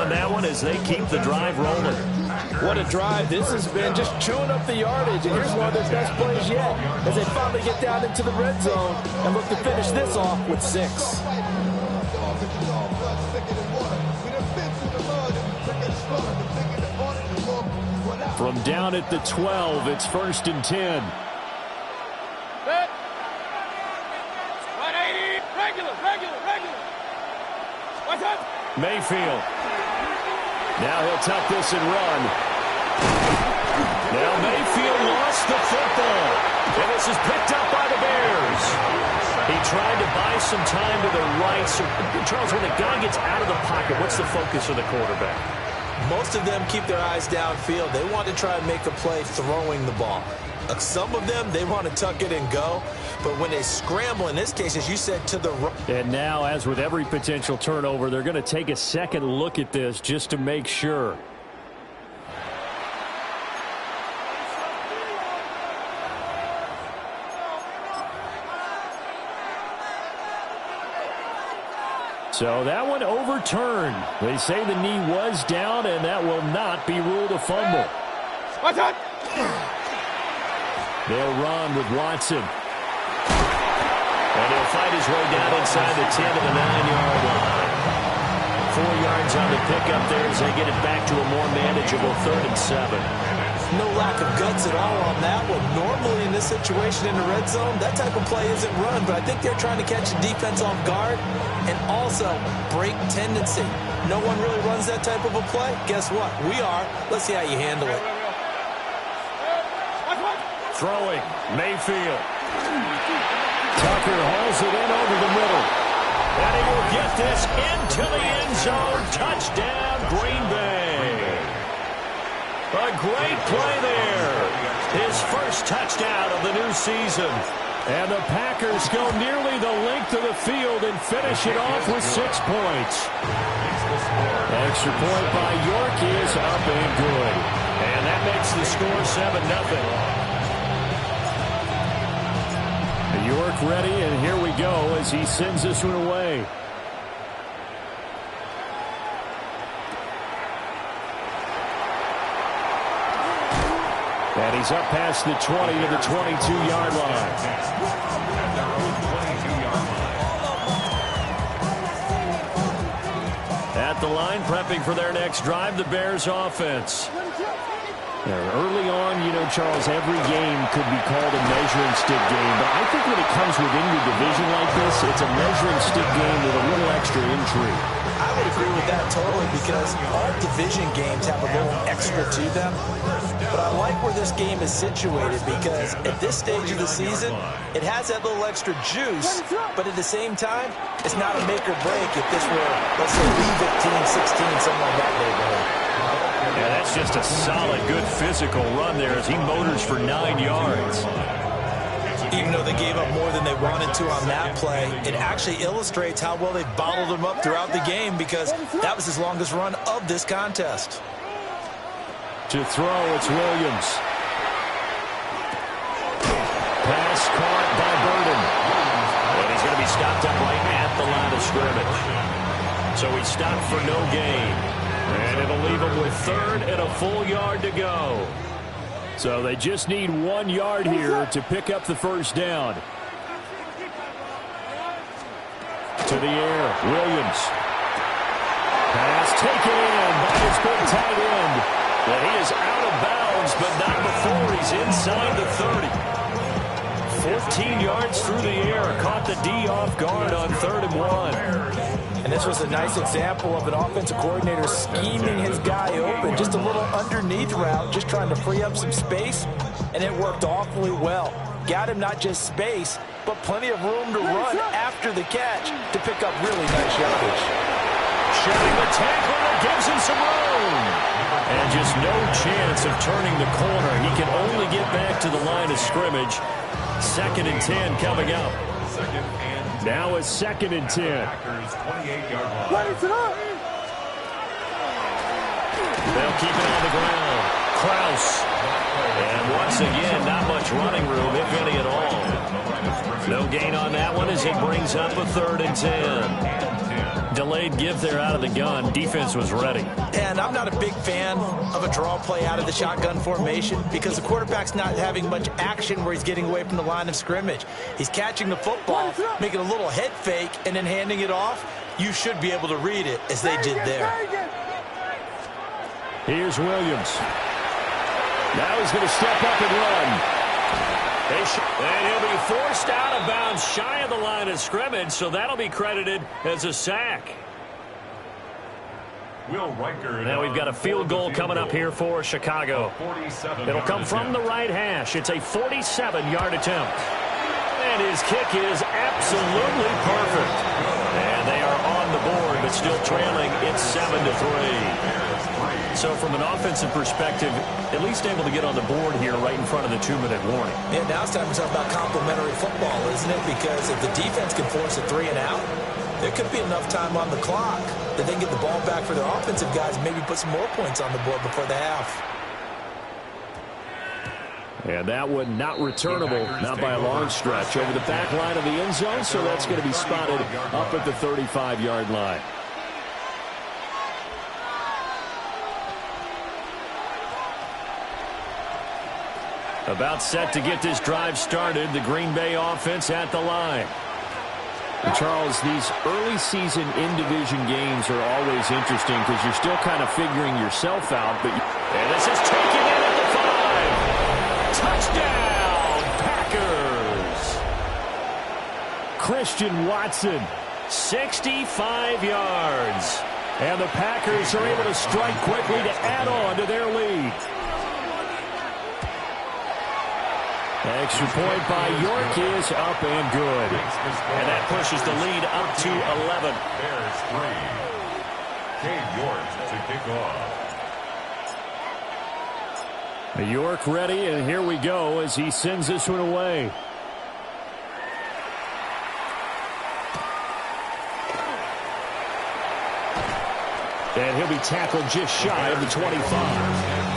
on that one as they keep the drive rolling. What a drive. This has been just chewing up the yardage, and here's one of their best plays yet as they finally get down into the red zone and look to finish this off with 6. From down at the 12, it's 1st and 10. Mayfield. Now he'll tuck this and run. Now Mayfield lost the football. And this is picked up by the Bears. He tried to buy some time to the right. So, Charles, when a guy gets out of the pocket, what's the focus of the quarterback? Most of them keep their eyes downfield. They want to try and make a play throwing the ball. Some of them, they want to tuck it and go. But when they scramble, in this case, as you said, to the right. And now, as with every potential turnover, they're going to take a second look at this just to make sure. So that one overturned. They say the knee was down, and that will not be ruled a fumble. They'll run with Watson. And he'll fight his way down inside the 10 to the 9-yard line. 4 yards on the pickup there as they get it back to a more manageable 3rd and 7. No lack of guts at all on that one. Normally in this situation in the red zone, that type of play isn't run, but I think they're trying to catch the defense off guard and also break tendency. No one really runs that type of a play. Guess what? We are. Let's see how you handle it. Throwing, Mayfield. Tucker hauls it in over the middle. And he will get this into the end zone. Touchdown, Green Bay. A great play there. His first touchdown of the new season. And the Packers go nearly the length of the field and finish it off with 6 points. Extra point by York is up and good. And that makes the score 7-0. York ready, and here we go as he sends this one away. And he's up past the 20 to the 22-yard line. At the line, prepping for their next drive, the Bears offense. Early on, you know, Charles, every game could be called a measuring stick game. But I think when it comes within your division like this, it's a measuring stick game with a little extra intrigue. I would agree with that totally because all division games have a little extra to them. But I like where this game is situated because at this stage of the season, it has that little extra juice. But at the same time, it's not a make or break if this were, let's say, Week 15, 16, something like that neighborhood. Yeah, that's just a solid, good physical run there as he motors for 9 yards. Even though they gave up more than they wanted to on that play, it actually illustrates how well they bottled them up throughout the game because that was his longest run of this contest. To throw, it's Williams. Pass caught by Burden. And he's going to be stopped up right at the line of scrimmage. So he stopped for no gain. And it'll leave him with 3rd and a full yard to go. So they just need 1 yard here to pick up the first down. To the air, Williams. Pass taken in by his big tight end. But he is out of bounds, but not before he's inside the 30. 14 yards through the air. Caught the D off guard on 3rd and 1. And this was a nice example of an offensive coordinator scheming his guy open. Just a little underneath route, just trying to free up some space. And it worked awfully well. Got him not just space, but plenty of room to run after the catch to pick up really nice yardage. Shedding the tackle that gives him some room. And just no chance of turning the corner. He can only get back to the line of scrimmage. 2nd and 10 coming up. Now it's 2nd and 10. They'll keep it on the ground. Kraus. And once again, not much running room, if any at all. No gain on that one as it brings up a 3rd and 10. delayed give there out of the gun. Defense was ready. And I'm not a big fan of a draw play out of the shotgun formation because the quarterback's not having much action where he's getting away from the line of scrimmage. He's catching the football, making a little head fake, and then handing it off. You should be able to read it as they did there. Here's Williams. Now he's going to step up and run. And he'll be forced out of bounds shy of the line of scrimmage, so that'll be credited as a sack. Now we've got a field goal coming up here for Chicago. It'll come from the right hash. It's a 47-yard attempt. And his kick is absolutely perfect. And they are on the board, but still trailing. It's 7-3. So from an offensive perspective, at least able to get on the board here right in front of the 2-minute warning. Yeah, now it's time to talk about complementary football, isn't it? Because if the defense can force a 3-and-out, there could be enough time on the clock that they can get the ball back for their offensive guys and maybe put some more points on the board before the half. And that one not returnable, not by a long stretch, over the back line of the end zone, so that's going to be spotted up at the 35-yard line. About set to get this drive started, the Green Bay offense at the line. And Charles, these early season in-division games are always interesting because you're still kind of figuring yourself out. And this is taken in at the 5. Touchdown, Packers. Christian Watson. 65 yards. And the Packers are able to strike quickly to add on to their lead. Extra point by York is up and good. And that pushes the lead up to 11. Bears 3. Cade York to kick off. York ready, and here we go as he sends this one away. And he'll be tackled just shy of the 25.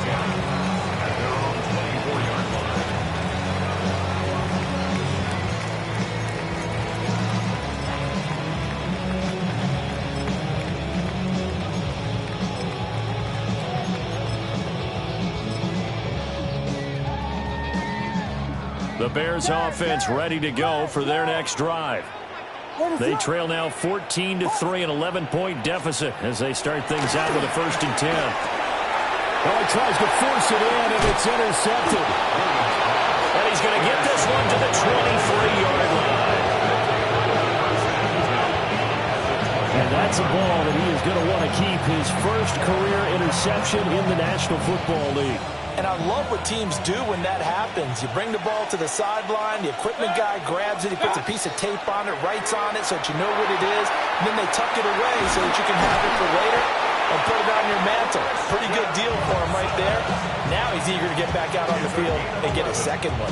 The Bears offense ready to go for their next drive. They trail now 14-3, an 11-point deficit as they start things out with a 1st and 10. Well, he tries to force it in, and it's intercepted. And he's going to get this one to the 23-yard line. And that's a ball that he is going to want to keep, his first career interception in the National Football League. And I love what teams do when that happens. You bring the ball to the sideline, the equipment guy grabs it, he puts a piece of tape on it, writes on it so that you know what it is, and then they tuck it away so that you can have it for later and put it on your mantle. Pretty good deal for him right there. Now he's eager to get back out on the field and get a second one.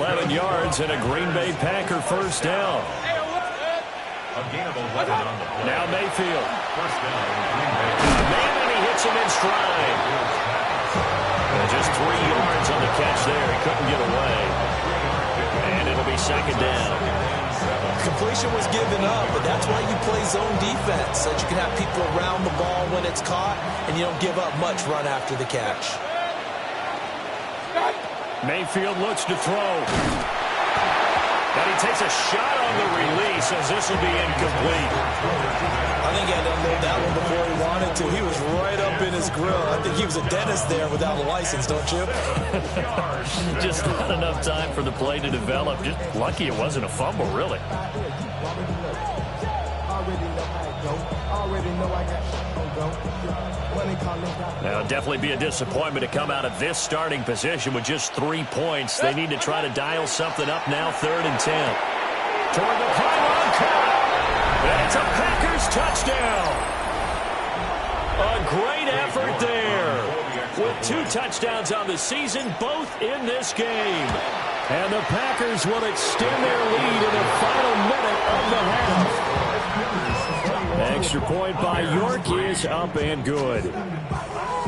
11 yards and a Green Bay Packer first down. A gain of 11 on the play. Now Mayfield. First down, Green Bay. Man, and he hits him in stride. And just 3 yards on the catch there. He couldn't get away. And it'll be second down. Completion was given up, but that's why you play zone defense, so that you can have people around the ball when it's caught, and you don't give up much run after the catch. Mayfield looks to throw. And he takes a shot on the release as this will be incomplete. I think he had to unload that one before he wanted to. He was right up in his grill. I think he was a dentist there without a license, don't you? Just not enough time for the play to develop. Just lucky it wasn't a fumble, really. Now, it'll definitely be a disappointment to come out of this starting position with just 3 points. They need to try to dial something up now, 3rd and 10. Toward the pylon, caught. And it's a Packers touchdown. A great effort there. With 2 touchdowns on the season, both in this game. And the Packers will extend their lead in the final minute of the half. Extra point by York is up and good.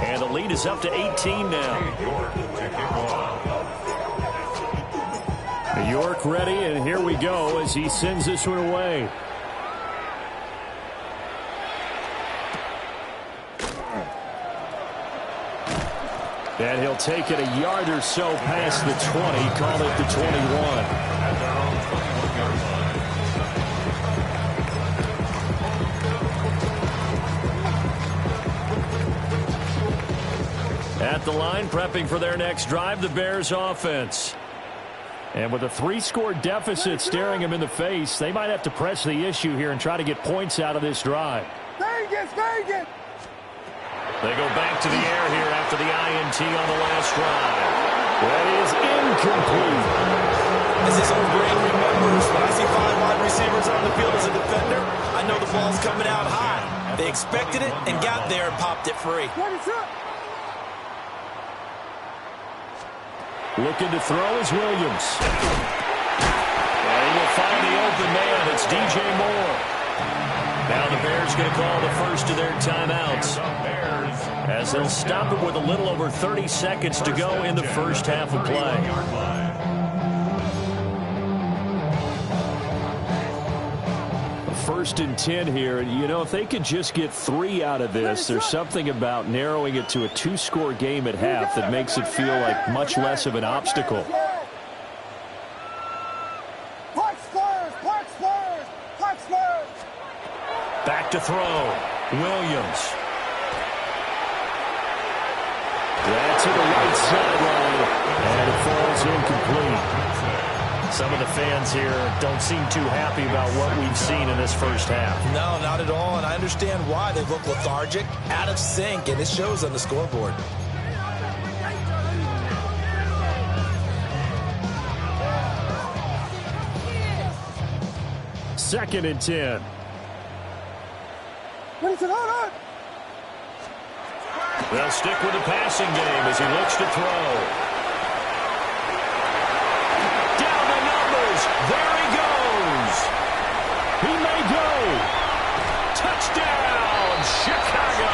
And the lead is up to 18 now. York ready, and here we go as he sends this one away. And he'll take it a yard or so past the 20, call it the 21. At the line, prepping for their next drive, the Bears offense. And with a 3-score deficit staring them in the face, they might have to press the issue here and try to get points out of this drive. They go back to the air here after the INT on the last drive. That is incomplete. As this old brain remembers, when I see 5 wide receivers on the field as a defender, I know the ball's coming out high. They expected it and got there and popped it free. Looking to throw is Williams. And he will find the open man. It's DJ Moore. Now the Bears going to call the first of their timeouts, as they'll stop it with a little over 30 seconds to go in the first half of play. First and 10 here. You know, if they could just get 3 out of this, there's something about narrowing it to a 2-score game at half that makes it feel like much less of an obstacle. Back to throw. Williams. That's to the right sideline, and it falls incomplete. Some of the fans here don't seem too happy about what we've seen in this first half. No, not at all, and I understand why. They look lethargic, out of sync, and it shows on the scoreboard. Second and 10. They'll stick with the passing game as he looks to throw. Down the numbers. There he goes. He may go. Touchdown, Chicago.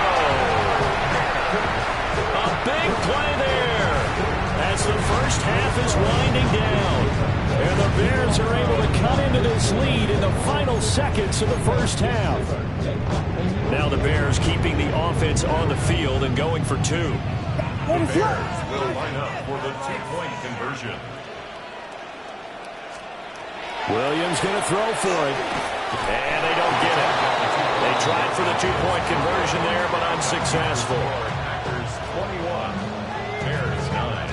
A big play there as the first half is winding down. And the Bears are able to cut into this lead in the final seconds of the first half. Now the Bears keeping the offense on the field and going for 2. The Bears will line up for the 2-point conversion. Williams going to throw for it. And they don't get it. They tried for the 2-point conversion there, but unsuccessful. Packers 21, Bears 9.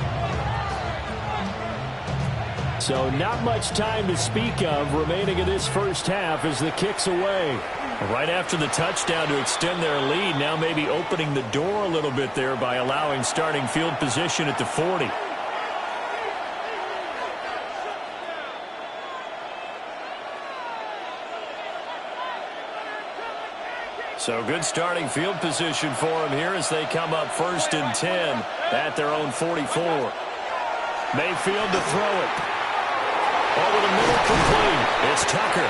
So not much time to speak of remaining in this first half as the kick's away. Right after the touchdown to extend their lead, now maybe opening the door a little bit there by allowing starting field position at the 40. So good starting field position for them here as they come up first and 10 at their own 44. Mayfield to throw it. Over the middle, complete. It's Tucker.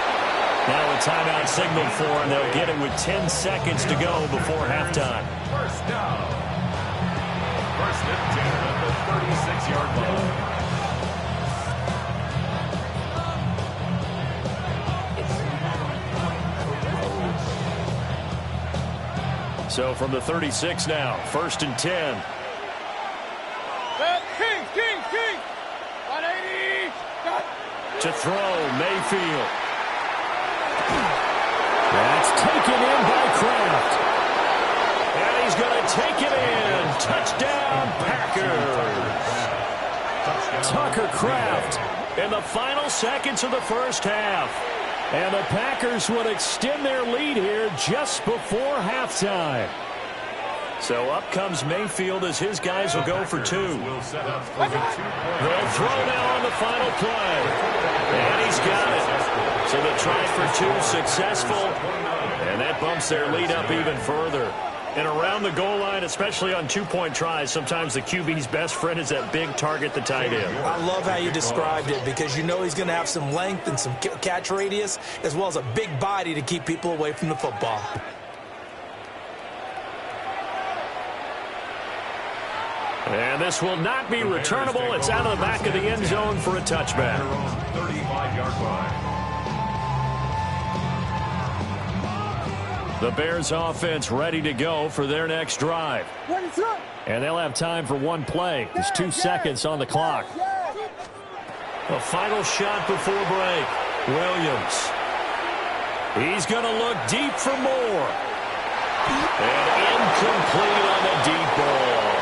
Now a timeout signaled for, and they'll get it with 10 seconds to go before halftime. First down. First and 10 at the 36-yard line. So from the 36 now, first and 10. King. 180. To throw, Mayfield. That's taken in by Kraft. And he's going to take it in. Touchdown, Packers. Tucker Kraft in the final seconds of the first half. And the Packers would extend their lead here just before halftime. So up comes Mayfield as his guys will go for 2. Will set up for the 2-point. They'll throw now on the final play. And he's got it. So the try for 2 successful. And that bumps their lead up even further. And around the goal line, especially on 2-point tries, sometimes the QB's best friend is that big target, the tight end. I love how you described it because you know he's going to have some length and some catch radius as well as a big body to keep people away from the football. And this will not be returnable. It's out of the back of the end zone for a touchback. 35-yard line. The Bears offense ready to go for their next drive. And they'll have time for one play. There's 2 seconds on the clock. The final shot before break. Williams. He's going to look deep for more. And incomplete on the deep ball.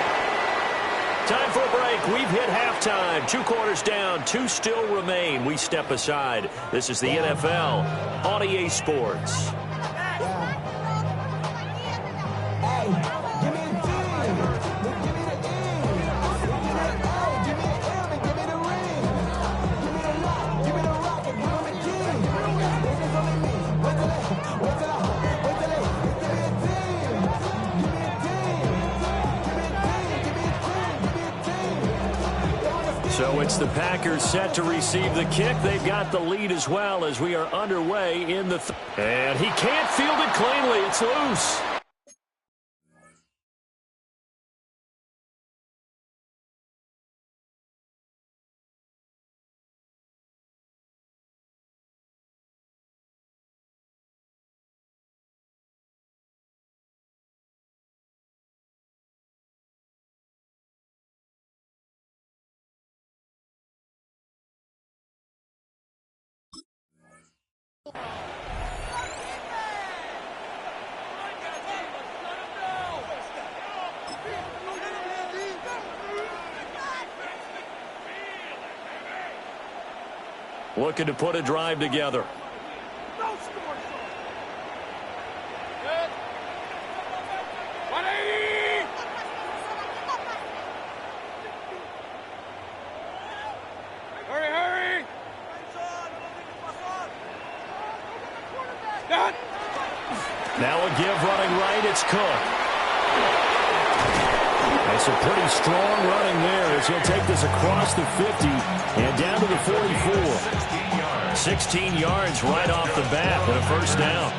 Time for a break. We've hit halftime. 2 quarters down. 2 still remain. We step aside. This is the NFL on EA Sports. So it's the Packers set to receive the kick. They've got the lead as well as we are underway in the and he can't field it cleanly. It's loose. Looking to put a drive together. No score. 180. Hurry. Now a give running right. It's Cook. That's a pretty strong running there as he'll take this across the 50 and down to the 44. 16 yards right off the bat and a first down.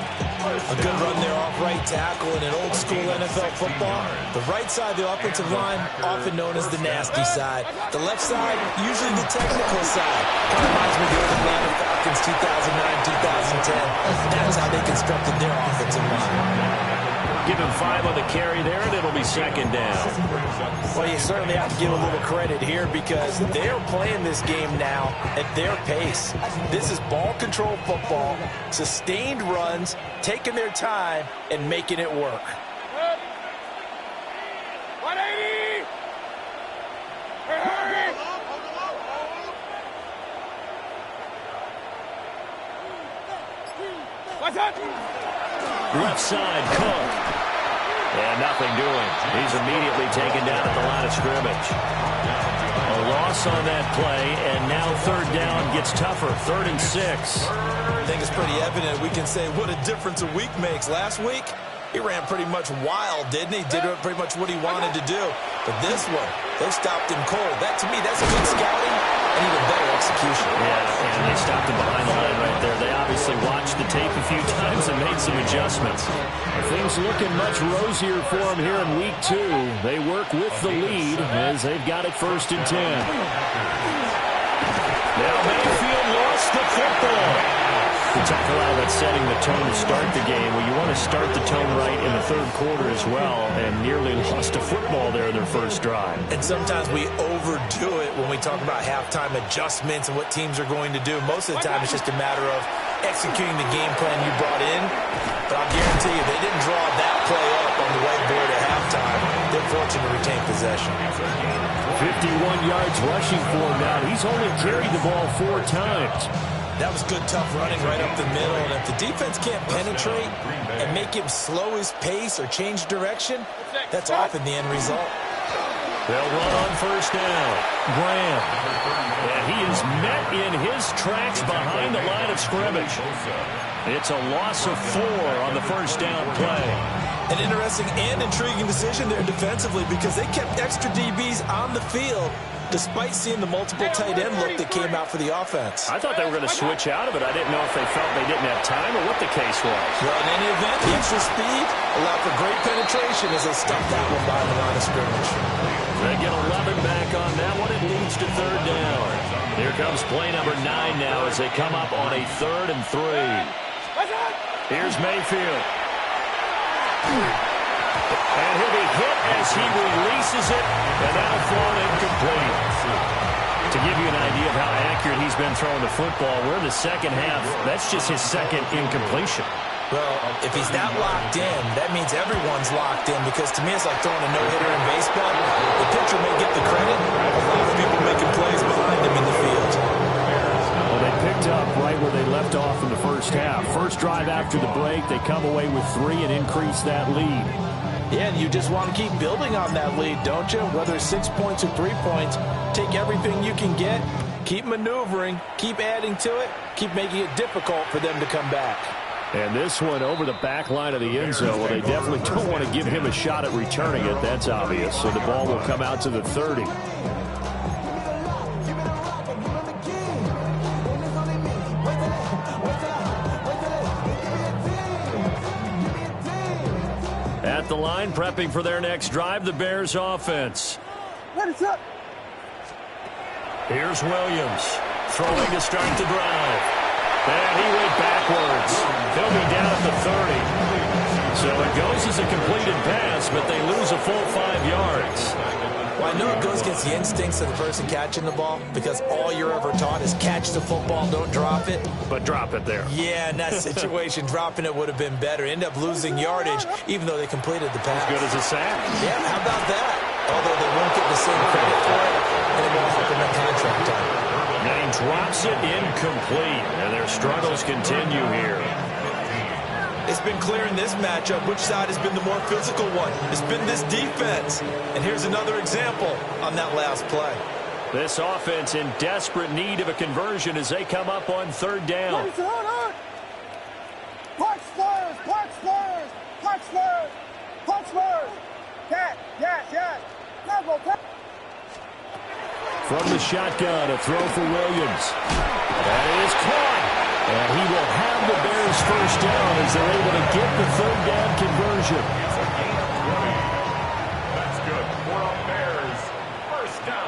A good run there off right tackle in an old school NFL football. The right side of the offensive line, often known as the nasty side. The left side, usually the technical side. Kind of reminds me of the old Atlanta Falcons 2009-2010. That's how they constructed their offensive line. Give him 5 on the carry there, and it'll be second down. Well, you certainly have to give a little credit here because they're playing this game now at their pace. This is ball control football, sustained runs, taking their time, and making it work. 180. Hurry. What's that? Left side, Cook. And nothing doing. He's immediately taken down at the line of scrimmage. A loss on that play, and now third down gets tougher. 3rd and 6. I think it's pretty evident. We can say what a difference a week makes. Last week, he ran pretty much wild, didn't he? Did pretty much what he wanted to do. But this one, they stopped him cold. That, to me, that's good scouting and even better execution. Yeah, and they stopped him behind the line right there. They obviously watched the tape a few times and made some adjustments. Things looking much rosier for him here in week 2. They work with the lead as they've got it 1st and 10. Now Mayfield lost the football. We talk a lot about setting the tone to start the game. Well, you want to start the tone right in the 3rd quarter as well, and nearly lost a football there in their first drive. And sometimes we overdo it when we talk about halftime adjustments and what teams are going to do. Most of the time, it's just a matter of executing the game plan you brought in. But I'll guarantee you, they didn't draw that play up on the whiteboard at halftime. They're fortunate to retain possession. 51 yards rushing for him now. He's only carried the ball 4 times. That was good, tough running right up the middle. And if the defense can't penetrate and make him slow his pace or change direction, that's often the end result. They'll run on first down. Graham. And he is met in his tracks behind the line of scrimmage. It's a loss of 4 on the first down play. An interesting and intriguing decision there defensively because they kept extra DBs on the field despite seeing the multiple tight end look that came out for the offense. I thought they were going to switch out of it. I didn't know if they felt they didn't have time or what the case was. Well, in any event, the extra speed allowed for great penetration as they stuffed that one by the line of scrimmage. They get 11 back on that one. It leads to 3rd down. Here comes play number 9 now as they come up on a 3rd and 3. Here's Mayfield. And he'll be hit as he releases it, and that'll fall incomplete. To give you an idea of how accurate he's been throwing the football, we're in the second half. That's just his second incompletion. Well, if he's not locked in, that means everyone's locked in, because to me it's like throwing a no-hitter in baseball. The pitcher may get the credit. A lot of people making plays behind him in the field. Well, they picked up right where they left off in the first half. First drive after the break, they come away with 3 and increase that lead. Yeah, and you just want to keep building on that lead, don't you? Whether it's 6 points or 3 points, take everything you can get, keep maneuvering, keep adding to it, keep making it difficult for them to come back. And this one over the back line of the end zone. Well, they definitely don't want to give him a shot at returning it. That's obvious. So the ball will come out to the 30. At the line, prepping for their next drive, the Bears offense. Here's Williams, throwing to start the drive. And he went backwards. He'll be down at the 30. So it goes as a completed pass, but they lose a full 5 yards. Well, I know it goes against the instincts of the person catching the ball, because all you're ever taught is catch the football, don't drop it. But drop it there. Yeah, in that situation, dropping it would have been better. End up losing yardage, even though they completed the pass. As good as a sack. Yeah, how about that? Although they won't get the same credit for it, and it won't help in that contract time. And he drops it incomplete, and their struggles continue here. It's been clear in this matchup which side has been the more physical one. It's been this defense. And here's another example on that last play. This offense in desperate need of a conversion as they come up on 3rd down. Punch first! Punch first! Punch first! Punch first! Yes! Double tap! From the shotgun, a throw for Williams. That is caught. And he will have the Bears first down as they're able to get the 3rd down conversion. That's good for the Bears. First down.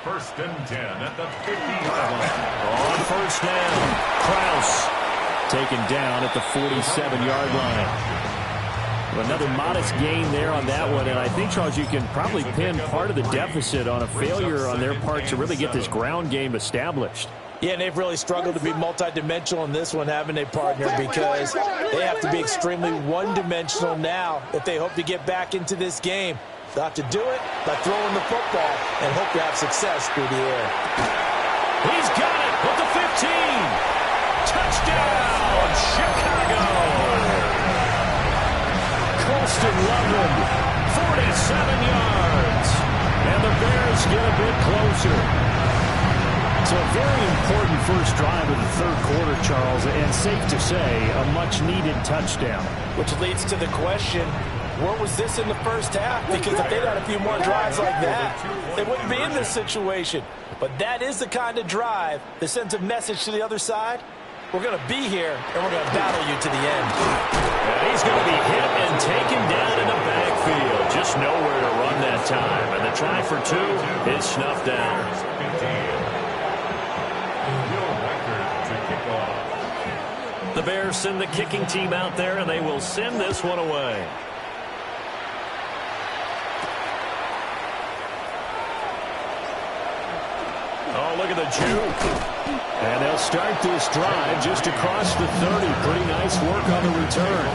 1st and 10 at the 50-yard line. On 1st down, Krause taken down at the 47-yard line. Another modest gain there on that one, and I think, Charles, you can probably pin part of the deficit on a failure on their part to really get this ground game established. Yeah, and they've really struggled to be multidimensional in this one, haven't they, partner? Because they have to be extremely one-dimensional now if they hope to get back into this game. They'll have to do it by throwing the football and hope to have success through the air. He's got it with the 15. Touchdown, Chicago. Colston Loveland, 47 yards. And the Bears get a bit closer. So a very important first drive of the 3rd quarter, Charles, and safe to say, a much-needed touchdown. Which leads to the question, where was this in the first half? Because if they'd had a few more drives like that, they wouldn't be in this situation. But that is the kind of drive that sends a message to the other side. We're going to be here, and we're going to battle you to the end. And he's going to be hit and taken down in the backfield. Just nowhere to run that time. And the try for 2 is snuffed down. The Bears send the kicking team out there, and they will send this one away. Oh, look at the juke. And they'll start this drive just across the 30. Pretty nice work on the return.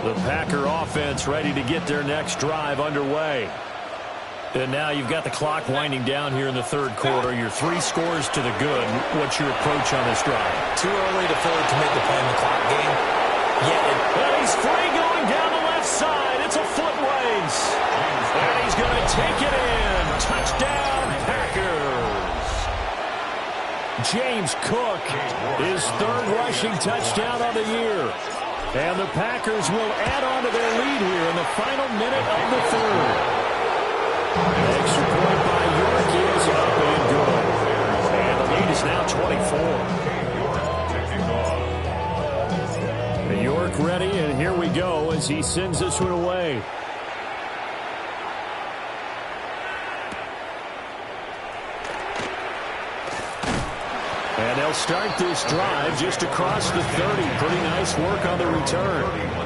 The Packer offense ready to get their next drive underway. And now you've got the clock winding down here in the 3rd quarter. You're 3 scores to the good. What's your approach on this drive? Too early to fully commit to playing the clock game. And he's free going down the left side. It's a foot race. And he's going to take it in. Touchdown, Packers. James Cook, his 3rd rushing touchdown of the year. And the Packers will add on to their lead here in the final minute of the 3rd. Extra point by York is up and good. And the lead is now 24. York ready, and here we go as he sends this one away. And they'll start this drive just across the 30. Pretty nice work on the return.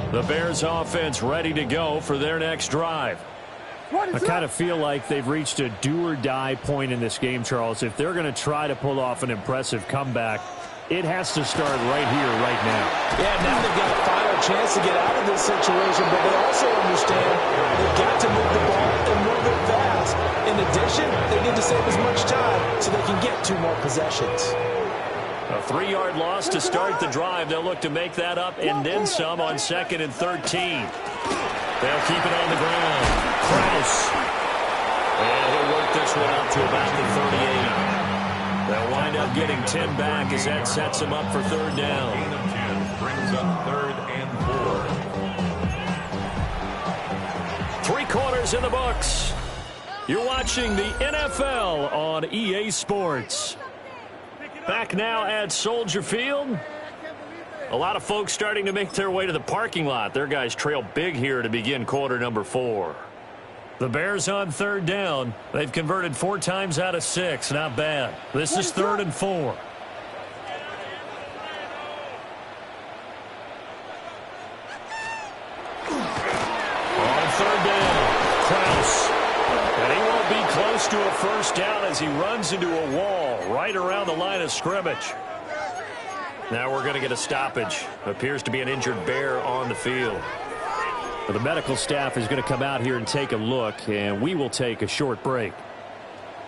The Bears offense ready to go for their next drive. I kind of feel like they've reached a do-or-die point in this game, Charles. If they're going to try to pull off an impressive comeback, it has to start right here, right now. Yeah, now they've got a final chance to get out of this situation, but they also understand they've got to move the ball and move it fast. In addition, they need to save as much time so they can get 2 more possessions. A 3-yard loss to start the drive. They'll look to make that up and then some on 2nd and 13. They'll keep it on the ground. Krause. And he'll work this one out to about the 38. They'll wind up getting 10 back as that sets them up for 3rd down. Gain of 10 brings up 3rd and 4. 3 quarters in the books. You're watching the NFL on EA Sports. Back now at Soldier Field. A lot of folks starting to make their way to the parking lot. Their guys trail big here to begin quarter number 4. The Bears on 3rd down. They've converted 4 times out of 6. Not bad. This is 3rd and 4. On 3rd down, Krause. And he won't be close to a first down as he runs into a wall right around the line of scrimmage. Now we're going to get a stoppage. Appears to be an injured Bear on the field. Well, the medical staff is going to come out here and take a look, and we will take a short break.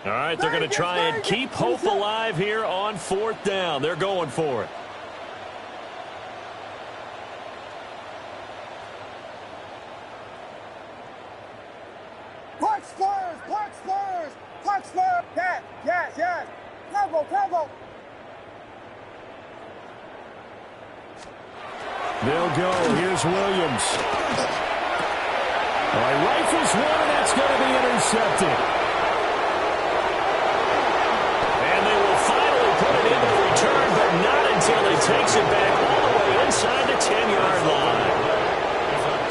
All right, they're going to try and keep hope alive here on 4th down. They're going for it. Punch first! Punch first! Punch first! Yes, yes, yes! Temple, temple! They'll go. Here's Williams. All right, rifles one, and that's going to be intercepted. And they will finally put it in the return, but not until he takes it back all the way inside the 10-yard line.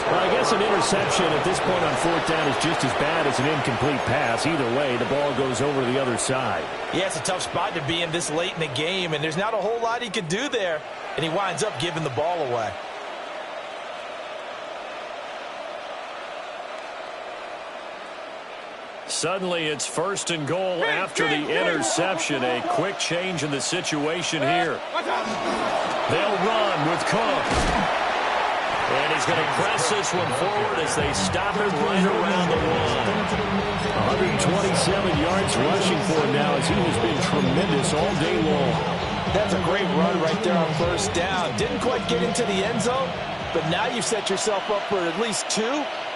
Well, I guess an interception at this point on 4th down is just as bad as an incomplete pass. Either way, the ball goes over to the other side. Yeah, it's a tough spot to be in this late in the game, and there's not a whole lot he could do there, and he winds up giving the ball away. Suddenly, it's 1st and goal after the interception. A quick change in the situation here. They'll run with Cook. And he's going to press this one forward as they stop it right around the line. 127 yards rushing for him now as he has been tremendous all day long. That's a great run right there on 1st down. Didn't quite get into the end zone, but now you've set yourself up for at least 2,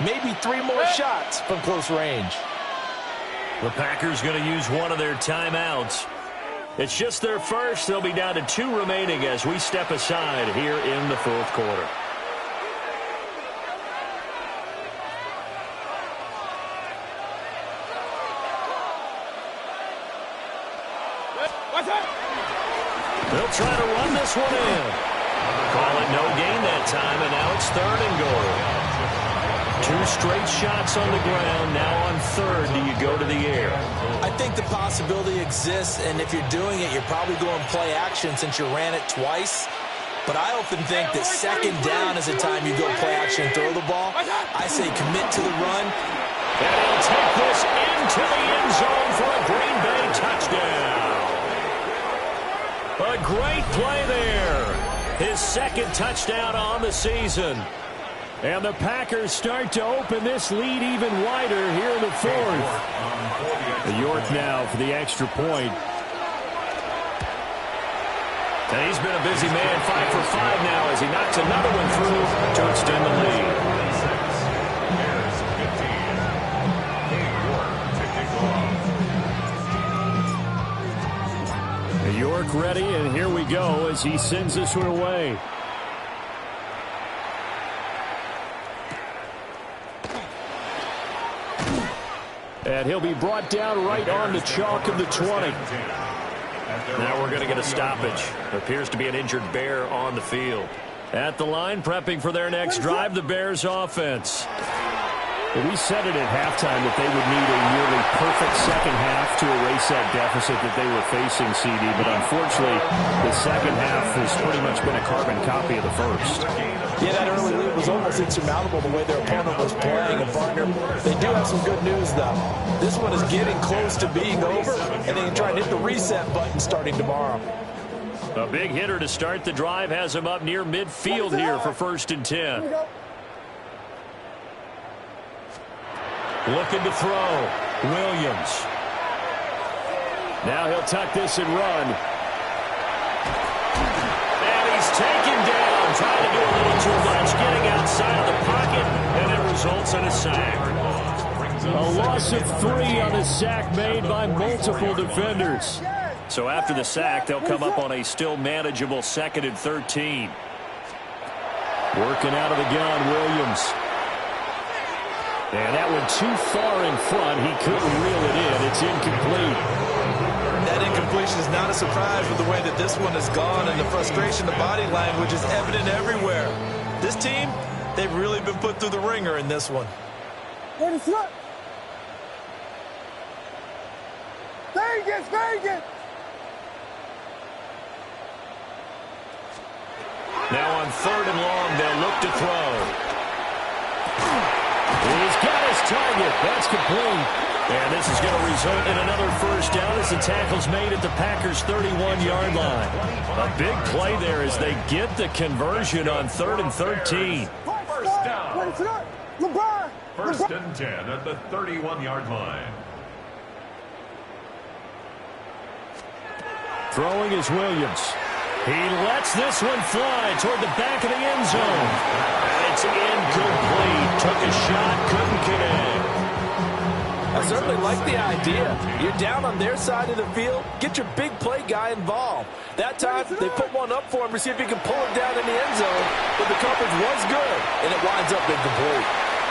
maybe 3 more shots from close range. The Packers going to use one of their timeouts. It's just their first. They'll be down to 2 remaining as we step aside here in the 4th quarter. They'll try to run this one in. Call it no gain that time, and now it's 3rd and goal. 2 straight shots on the ground. Now on 3rd, do you go to the air? I think the possibility exists, and if you're doing it, you're probably going play action since you ran it twice. But I often think that 2nd down is the time you go play action and throw the ball. I say commit to the run. And he'll take this into the end zone for a Green Bay touchdown. A great play there. His 2nd touchdown on the season. And the Packers start to open this lead even wider here in the fourth. York now for the extra point. And he's been a busy man, 5 for 5 now as he knocks another one through to extend the lead. York ready, and here we go as he sends this one away. And he'll be brought down right on the chalk of the 20. Now we're going to get a stoppage. Appears to be an injured Bear on the field. At the line, prepping for their next drive, the Bears offense. Well, we said it at halftime that they would need a nearly perfect second half to erase that deficit that they were facing, CD. But unfortunately, the second half has pretty much been a carbon copy of the first. Yeah, that early lead was almost insurmountable the way their opponent was playing. And, partner, they do have some good news, though. This one is getting close to being over, and they can try and hit the reset button starting tomorrow. A big hitter to start the drive has him up near midfield here for 1st and 10. Looking to throw. Williams. Now he'll tuck this and run. And he's taken down, trying to do a little too much, getting outside of the pocket, and it results in a sack. A loss of 3 on a sack made by multiple defenders. So after the sack, they'll come up on a still manageable 2nd and 13. Working out of the gun, Williams. And that one too far in front. He couldn't reel it in. It's incomplete. That incompletion is not a surprise with the way that this one has gone, and the frustration, the body language is evident everywhere. This team, they've really been put through the ringer in this one. Vegas! Now on 3rd and long, they'll look to throw. He's got his target. That's complete. And this is going to result in another 1st down as the tackle's made at the Packers' 31-yard line. A big play there as they get the conversion on 3rd and 13. First down. 1st and 10 at the 31-yard line. Throwing is Williams. He lets this one fly toward the back of the end zone. And it's incomplete. Took a shot, couldn't connect. I certainly like the idea. You're down on their side of the field. Get your big play guy involved. That time, they put one up for him to see if he can pull it down in the end zone. But the coverage was good, and it winds up incomplete.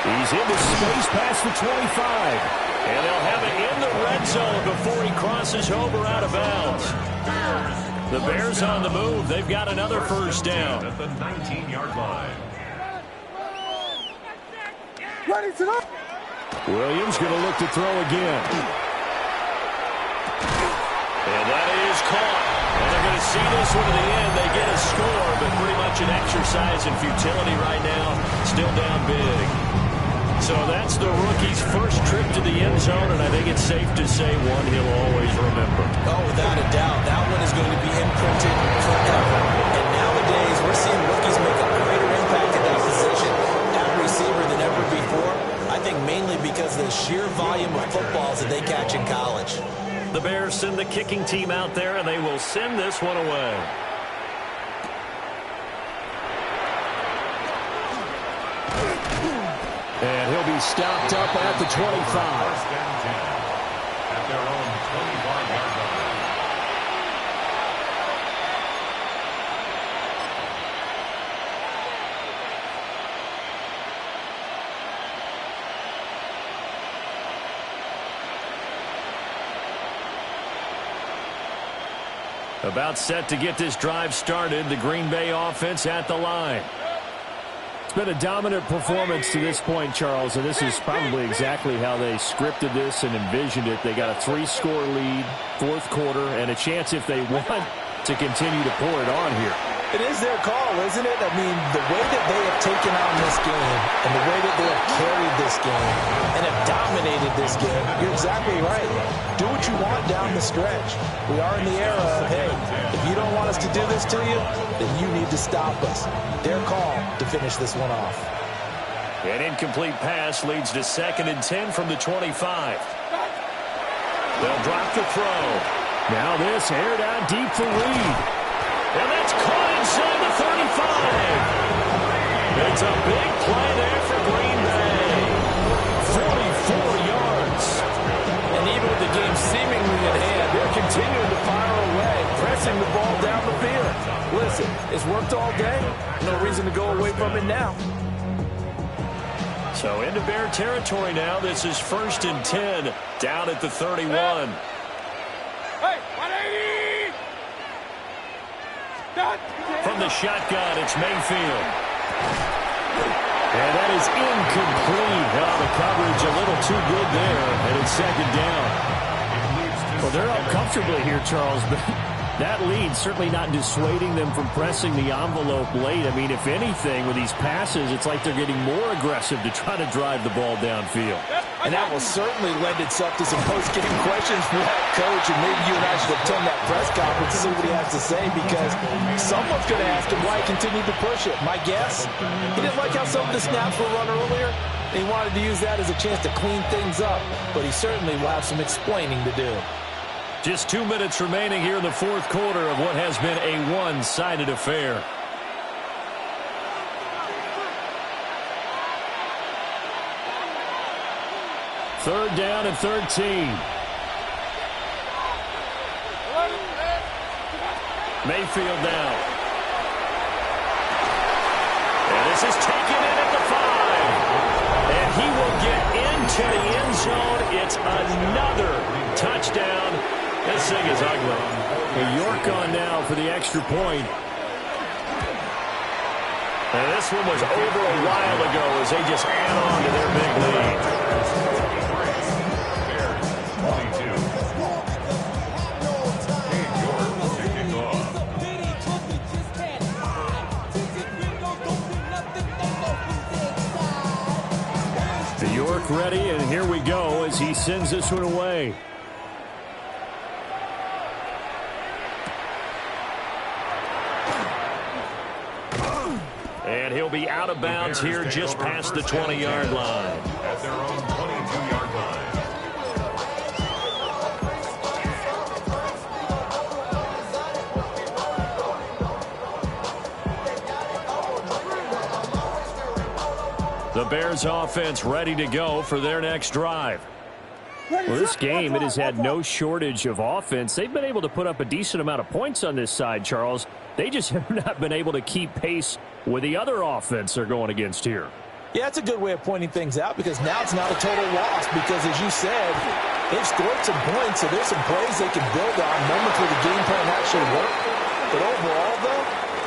He's into space past the 25. And they'll have it in the red zone before he crosses over out of bounds. The Bears on the move. They've got another 1st down. At the 19-yard line. Williams going to look to throw again. And that is caught. And they're going to see this one to the end. They get a score, but pretty much an exercise in futility right now. Still down big. So that's the rookie's first trip to the end zone, and I think it's safe to say one he'll always remember. Oh, without a doubt. That one is going to be imprinted forever. And nowadays, we're seeing rookies make a greater impact at that position at receiver than ever before. I think mainly because of the sheer volume of footballs that they catch in college. The Bears send the kicking team out there, and they will send this one away. And he'll be stopped up at the 25. 1st and 10 at their own 25-yard line. About set to get this drive started. The Green Bay offense at the line. It's been a dominant performance to this point, Charles, and this is probably exactly how they scripted this and envisioned it. They got a 3-score lead, 4th quarter, and a chance if they want to continue to pour it on here. It is their call, isn't it? I mean, the way that they have taken on this game and the way that they have carried this game and have dominated this game, you're exactly right. Do what you want down the stretch. We are in the era of, hey, if you don't want us to do this to you, then you need to stop us. Their call to finish this one off. An incomplete pass leads to 2nd and 10 from the 25. They'll drop the throw. Now this aired out deep for Reed. And that's caught inside the 35. It's a big play there for Green Bay. 44 yards. And even with the game seemingly in hand, they're continuing to fire away, pressing the ball down the field. Listen, it's worked all day. No reason to go away from it now. So into Bear territory now. This is 1st and 10 down at the 31. Hey, 180! From the shotgun, it's Mayfield. And that is incomplete. Oh, the coverage a little too good there, and it's 2nd down. Well, they're up comfortably here, Charles, but that lead certainly not dissuading them from pressing the envelope late. I mean, if anything, with these passes, it's like they're getting more aggressive to try to drive the ball downfield. And that will certainly lend itself to some post-game questions for that coach, and maybe you and I should attend that press conference to see what he has to say, because someone's going to ask him why he continued to push it. My guess, he didn't like how some of the snaps were run earlier, and he wanted to use that as a chance to clean things up, but he certainly will have some explaining to do. Just 2 minutes remaining here in the 4th quarter of what has been a one-sided affair. Third down and 13. Mayfield now. And this is taken in at the 5. And he will get into the end zone. It's another touchdown. This thing is ugly. York on now for the extra point. And this one was over a while ago as they just add on to their big lead. York ready, and here we go as he sends this one away. And he'll be out of bounds here just past the 20-yard line. At their own 22-yard line. The Bears offense ready to go for their next drive. Well, this game, it has had no shortage of offense. They've been able to put up a decent amount of points on this side, Charles. They just have not been able to keep pace with the other offense they're going against here. Yeah, that's a good way of pointing things out, because now it's not a total loss, because as you said, they've scored some points, so there's some plays they can build on, moments where the game plan actually worked. But overall, though,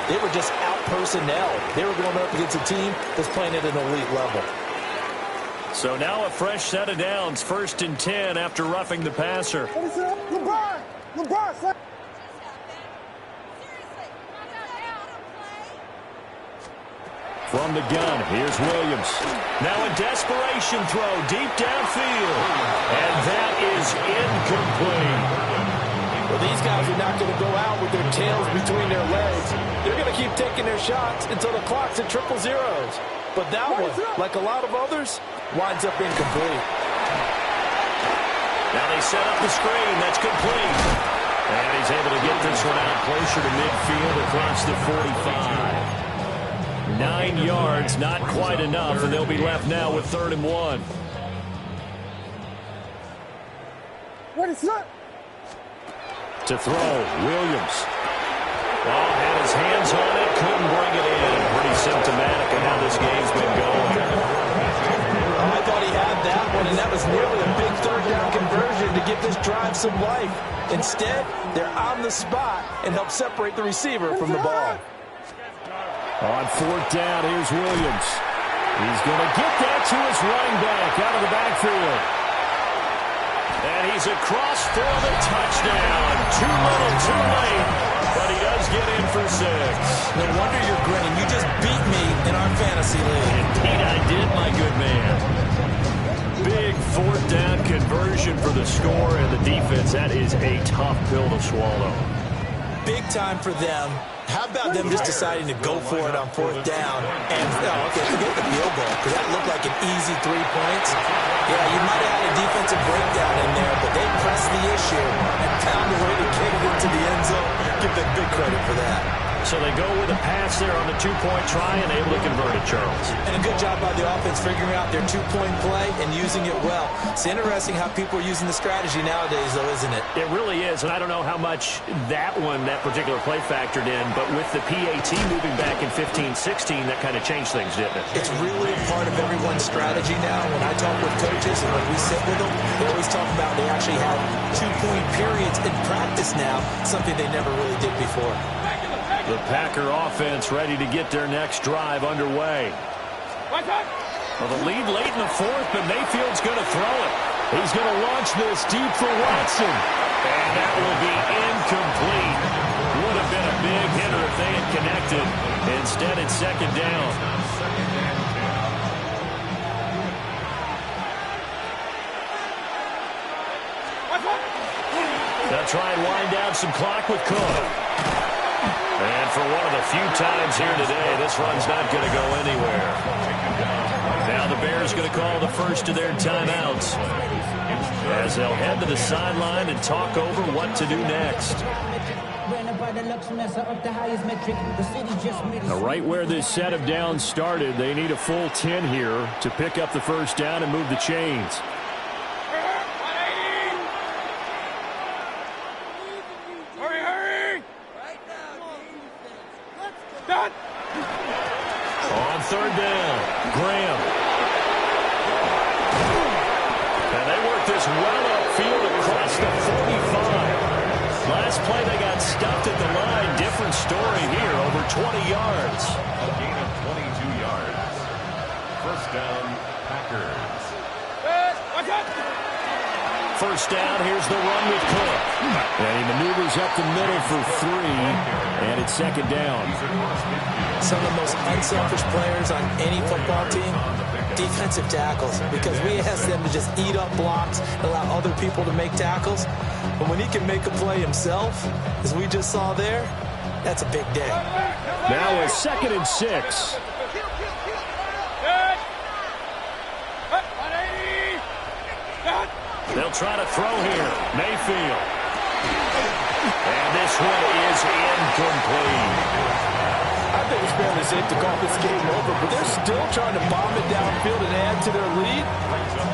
they were just out-personnel. They were going up against a team that's playing at an elite level. So now a fresh set of downs, 1st and 10 after roughing the passer. LeBron, From the gun, here's Williams. Now a desperation throw deep downfield. And that is incomplete. Well, these guys are not going to go out with their tails between their legs. They're going to keep taking their shots until the clock's at triple zeros. But that one, like a lot of others, winds up incomplete. Now they set up the screen. That's complete. And he's able to get this one out closer to midfield across the 45. 9 yards, not quite enough, and they'll be left now with 3rd and 1. what is that? To throw, Williams. Oh, had his hands on it, couldn't bring it in. Pretty symptomatic of how this game's been going. I thought he had that one, and that was nearly a big 3rd down conversion to give this drive some life. Instead, they're on the spot and help separate the receiver from the ball. On 4th down, here's Williams. He's going to get that to his running back out of the backfield. And he's across for the touchdown. Too little, too late. But he does get in for 6. No wonder you're grinning. You just beat me in our fantasy league. Indeed I did, my good man. Big 4th down conversion for the score and the defense. That is a tough pill to swallow. big time for them. How about them just deciding to go for it on 4th down? And, forget the field goal, because that looked like an easy 3 points. Yeah, you might have had a defensive breakdown in there, but they pressed the issue and found a way to get it into the end zone. Give them big credit for that. So they go with a pass there on the 2-point try and able to convert it, Charles. And a good job by the offense figuring out their 2-point play and using it well. It's interesting how people are using the strategy nowadays, though, isn't it? It really is, and I don't know how much that particular play factored in, but with the PAT moving back in 15-16, that kind of changed things, didn't it? It's really a part of everyone's strategy now. When I talk with coaches and when we sit with them, they always talk about they actually have 2-point periods in practice now, something they never really did before. The Packer offense ready to get their next drive underway. Well, the lead late in the 4th, but Mayfield's going to throw it. He's going to launch this deep for Watson. And that will be incomplete. Would have been a big hitter if they had connected. Instead, it's 2nd down. They'll try and wind down some clock with Cook. And for one of the few times here today, this run's not going to go anywhere. Now the Bears going to call the first of their timeouts as they'll head to the sideline and talk over what to do next. Now right where this set of downs started, they need a full 10 here to pick up the first down and move the chains. On 3rd down, Graham. And they work this well upfield across the 45. Last play they got stuffed at the line. Different story here, over 20 yards. A gain of 22 yards. 1st down, Packers. First down, here's the run with Cook. And he maneuvers up the middle for 3, and it's 2nd down. Some of the most unselfish players on any football team, defensive tackles, because we ask them to just eat up blocks, allow other people to make tackles. But when he can make a play himself, as we just saw there, that's a big day. Now a 2nd and 6. They'll try to throw here. Mayfield. And this one is incomplete. I think it's fairly safe to call this game over, but they're still trying to bomb it downfield and add to their lead.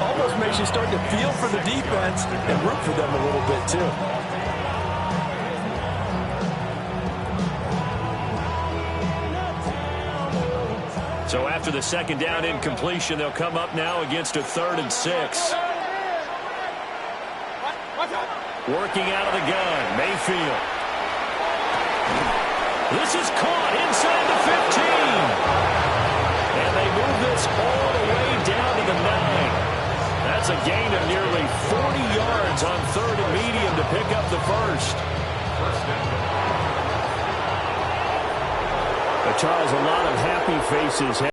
Almost makes you start to feel for the defense and root for them a little bit, too. So after the 2nd down incompletion, they'll come up now against a 3rd and 6. Working out of the gun, Mayfield. This is caught inside the 15. And they move this all the way down to the 9. That's a gain of nearly 40 yards on 3rd and medium to pick up the first. Charles, a lot of happy faces.